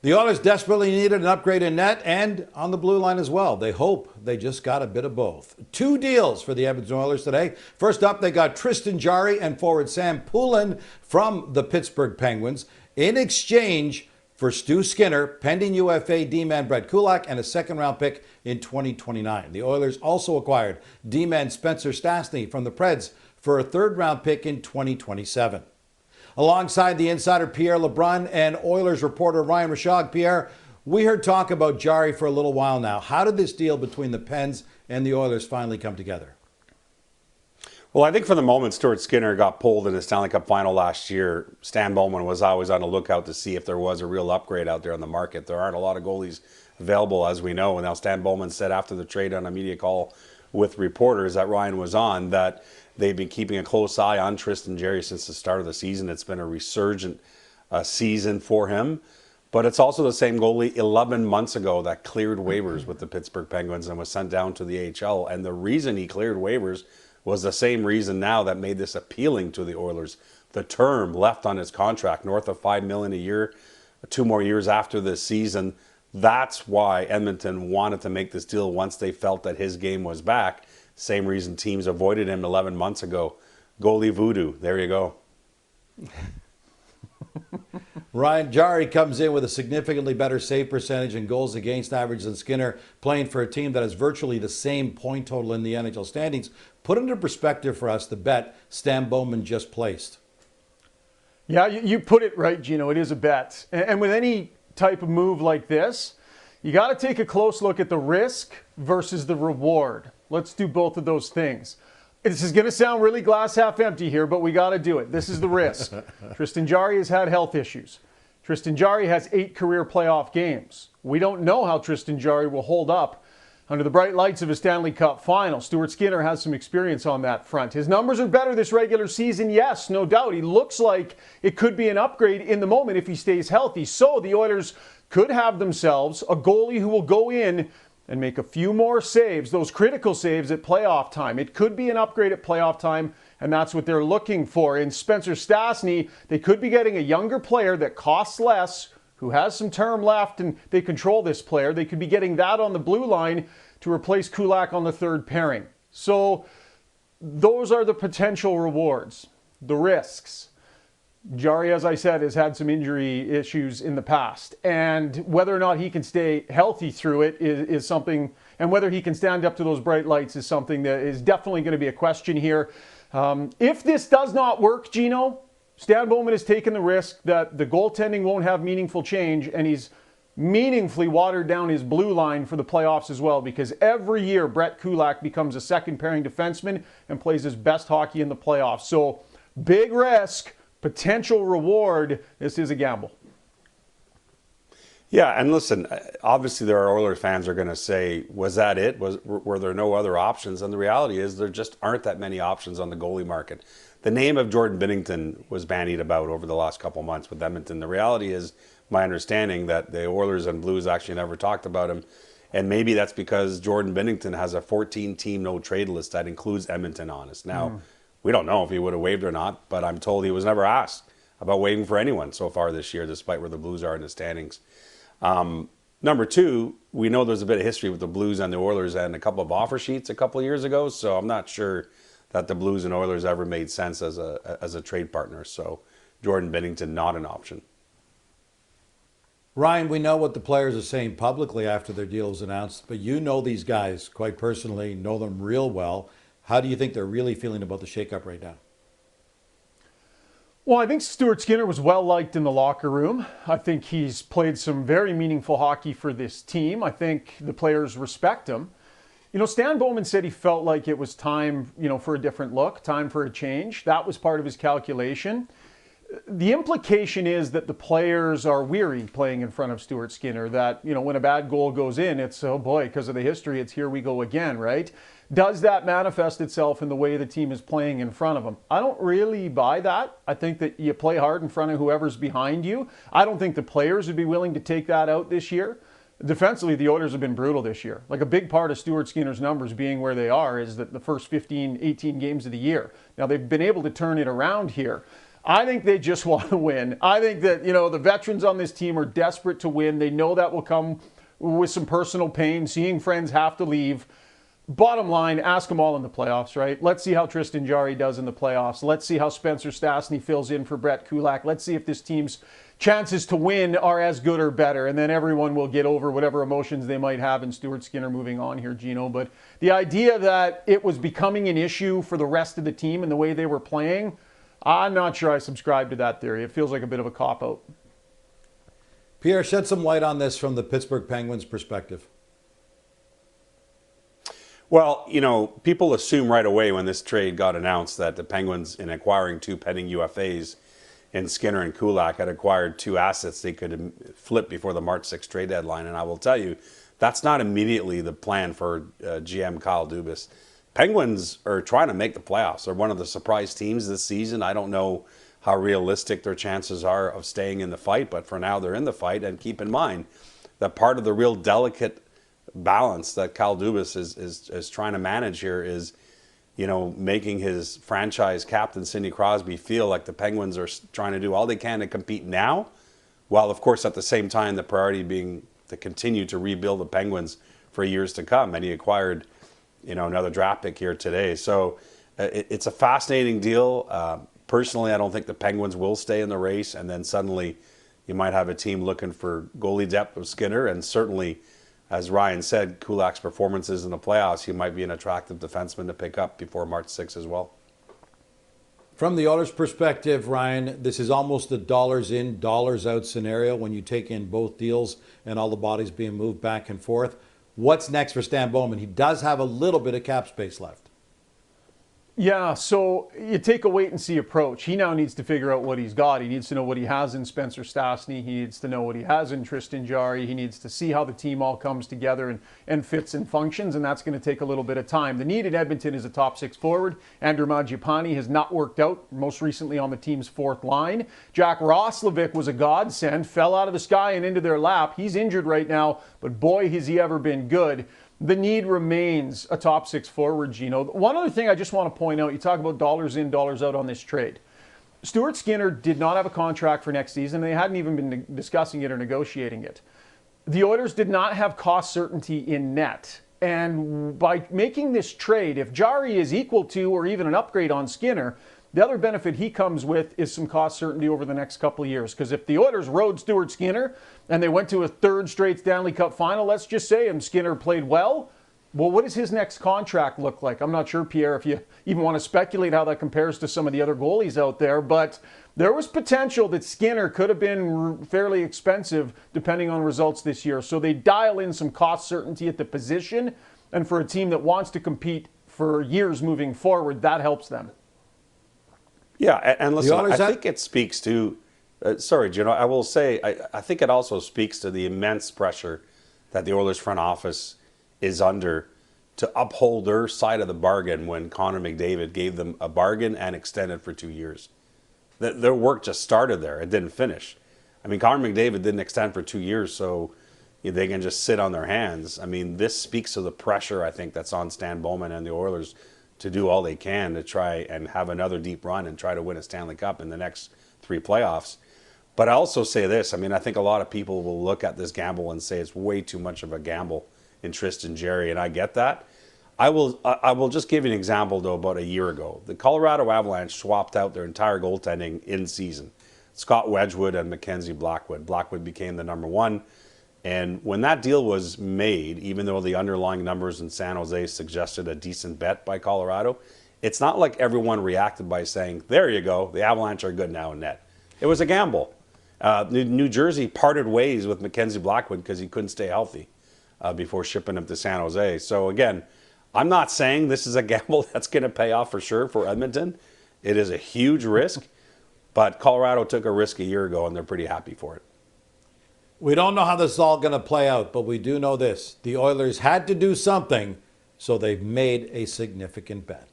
The Oilers desperately needed an upgrade in net and on the blue line as well. They hope they just got a bit of both. Two deals for the Edmonton Oilers today. First up, they got Tristan Jarry and forward Sam Poulin from the Pittsburgh Penguins in exchange for Stu Skinner, pending UFA D-man Brett Kulak, and a second-round pick in 2029. The Oilers also acquired D-man Spencer Stastny from the Preds for a third-round pick in 2027. Alongside the insider Pierre, LeBrun, and Oilers reporter Ryan Rishaug. Pierre, we heard talk about Jarry for a little while now. How did this deal between the Pens and the Oilers finally come together? Well, I think for the moment Stuart Skinner got pulled in the Stanley Cup final last year, Stan Bowman was always on the lookout to see if there was a real upgrade out there on the market. There aren't a lot of goalies available, as we know. And now Stan Bowman said after the trade on a media call with reporters that Ryan was on that they've been keeping a close eye on Tristan Jarry since the start of the season. It's been a resurgent season for him. But it's also the same goalie 11 months ago that cleared waivers with the Pittsburgh Penguins and was sent down to the AHL. And the reason he cleared waivers was the same reason now that made this appealing to the Oilers. The term left on his contract, north of $5 million a year, 2 more years after this season. That's why Edmonton wanted to make this deal once they felt that his game was back. Same reason teams avoided him 11 months ago. Goalie voodoo. There you go. Ryan, Jarry comes in with a significantly better save percentage and goals against average than Skinner, playing for a team that has virtually the same point total in the NHL standings. Put into perspective for us the bet Stan Bowman just placed. Yeah, you put it right, Gino. It is a bet. And with any type of move like this, you got to take a close look at the risk versus the reward. Let's do both of those things. This is going to sound really glass half empty here, but we got to do it. This is the risk. Tristan Jarry has had health issues. Tristan Jarry has 8 career playoff games. We don't know how Tristan Jarry will hold up under the bright lights of a Stanley Cup final. Stuart Skinner has some experience on that front. His numbers are better this regular season, yes, no doubt. He looks like it could be an upgrade in the moment if he stays healthy. So the Oilers could have themselves a goalie who will go in and make a few more saves, those critical saves at playoff time. It could be an upgrade at playoff time, and that's what they're looking for. In Spencer Stastny, they could be getting a younger player that costs less, who has some term left, and they control this player. They could be getting that on the blue line to replace Kulak on the third pairing. So those are the potential rewards, the risks. Jarry, as I said, has had some injury issues in the past. And whether or not he can stay healthy through it is something, and whether he can stand up to those bright lights is something that is definitely going to be a question here. If this does not work, Gino, Stan Bowman has taken the risk that the goaltending won't have meaningful change, and he's meaningfully watered down his blue line for the playoffs as well, because every year Brett Kulak becomes a second pairing defenseman and plays his best hockey in the playoffs. So big risk, potential reward. This is a gamble. Yeah, and listen, obviously there are Oilers fans who are going to say, was that it? Were there no other options? And the reality is there just aren't that many options on the goalie market. The name of Jordan Binnington was bandied about over the last couple months with Edmonton. The reality is, my understanding, that the Oilers and Blues actually never talked about him. And maybe that's because Jordan Binnington has a 14-team no-trade list that includes Edmonton on it. Now, we don't know if he would have waived or not, but I'm told he was never asked about waiving for anyone so far this year, despite where the Blues are in the standings. Number two, we know there's a bit of history with the Blues and the Oilers and a couple of offer sheets a couple of years ago, so I'm not sure that the Blues and Oilers ever made sense as a trade partner. So Jordan Binnington, not an option. Ryan, we know what the players are saying publicly after their deal was announced, but you know these guys quite personally, know them real well. How do you think they're really feeling about the shakeup right now? Well, I think Stuart Skinner was well liked in the locker room. I think he's played some very meaningful hockey for this team. I think the players respect him. You know, Stan Bowman said he felt like it was time, for a different look, time for a change. That was part of his calculation. The implication is that the players are weary playing in front of Stuart Skinner, that, when a bad goal goes in, it's, oh boy, because of the history, it's here we go again, right? Does that manifest itself in the way the team is playing in front of them? I don't really buy that. I think that you play hard in front of whoever's behind you. I don't think the players would be willing to take that out this year. Defensively, the Oilers have been brutal this year. Like, a big part of Stuart Skinner's numbers being where they are is that the first 15, 18 games of the year. Now, they've been able to turn it around here. I think they just want to win. I think that, the veterans on this team are desperate to win. They know that will come with some personal pain, seeing friends have to leave. Bottom line, ask them all in the playoffs, right? Let's see how Tristan Jarry does in the playoffs. Let's see how Spencer Stastny fills in for Brett Kulak. Let's see if this team's chances to win are as good or better. And then everyone will get over whatever emotions they might have in Stuart Skinner moving on here, Gino. But the idea that it was becoming an issue for the rest of the team and the way they were playing, I'm not sure I subscribe to that theory. It feels like a bit of a cop-out. Pierre, shed some light on this from the Pittsburgh Penguins' perspective. Well, people assume right away when this trade got announced that the Penguins, in acquiring 2 pending UFAs in Skinner and Kulak, had acquired 2 assets they could flip before the March 6th trade deadline. And I will tell you, that's not immediately the plan for GM Kyle Dubas. Penguins are trying to make the playoffs. They're one of the surprise teams this season. I don't know how realistic their chances are of staying in the fight, but for now they're in the fight. And keep in mind that part of the real delicate balance that Kyle Dubas is trying to manage here is, making his franchise captain Sidney Crosby feel like the Penguins are trying to do all they can to compete now, while of course at the same time the priority being to continue to rebuild the Penguins for years to come. And he acquired, another draft pick here today. So it's a fascinating deal. Personally, I don't think the Penguins will stay in the race, and then suddenly you might have a team looking for goalie depth with Skinner, and certainly, as Ryan said, Kulak's performances in the playoffs, he might be an attractive defenseman to pick up before March 6th as well. From the Oilers' perspective, Ryan, this is almost a dollars in, dollars out scenario when you take in both deals and all the bodies being moved back and forth. What's next for Stan Bowman? He does have a little bit of cap space left. Yeah, so you take a wait-and-see approach. He now needs to figure out what he's got. He needs to know what he has in Spencer Stastny. He needs to know what he has in Tristan Jarry. He needs to see how the team all comes together and fits and functions, and that's going to take a little bit of time. The need in Edmonton is a top 6 forward. Andrew Mangiapane has not worked out, most recently on the team's 4th line. Jack Roslovic was a godsend, fell out of the sky and into their lap. He's injured right now, but boy, has he ever been good. The need remains a top 6 forward, Gino. One other thing I just want to point out, you talk about dollars in, dollars out on this trade. Stuart Skinner did not have a contract for next season. They hadn't even been discussing it or negotiating it. The Oilers did not have cost certainty in net. And by making this trade, if Jarry is equal to or even an upgrade on Skinner, the other benefit he comes with is some cost certainty over the next couple of years. Because if the Oilers rode Stuart Skinner and they went to a 3rd straight Stanley Cup final, let's just say, and Skinner played well, what does his next contract look like? I'm not sure, Pierre, if you even want to speculate how that compares to some of the other goalies out there, but there was potential that Skinner could have been fairly expensive depending on results this year. So they dial in some cost certainty at the position, and for a team that wants to compete for years moving forward, that helps them. Yeah, and listen, I think it speaks to, sorry, Gino, I will say, I think it also speaks to the immense pressure that the Oilers front office is under to uphold their side of the bargain when Connor McDavid gave them a bargain and extended for 2 years. Their work just started there. It didn't finish. I mean, Connor McDavid didn't extend for 2 years, so they can just sit on their hands. I mean, this speaks to the pressure, I think, that's on Stan Bowman and the Oilers to do all they can to try and have another deep run and try to win a Stanley Cup in the next 3 playoffs. But I also say this, I mean, I think a lot of people will look at this gamble and say it's way too much of a gamble in Tristan Jarry, and I get that. I will just give you an example, though, about a year ago. The Colorado Avalanche swapped out their entire goaltending in season. Scott Wedgwood and Mackenzie Blackwood. Blackwood became the number 1. And when that deal was made, even though the underlying numbers in San Jose suggested a decent bet by Colorado, it's not like everyone reacted by saying, there you go, the Avalanche are good now in net. It was a gamble. New Jersey parted ways with Mackenzie Blackwood because he couldn't stay healthy before shipping him to San Jose. So again, I'm not saying this is a gamble that's going to pay off for sure for Edmonton. It is a huge risk, but Colorado took a risk a year ago and they're pretty happy for it. We don't know how this is all going to play out, but we do know this. The Oilers had to do something, so they've made a significant bet.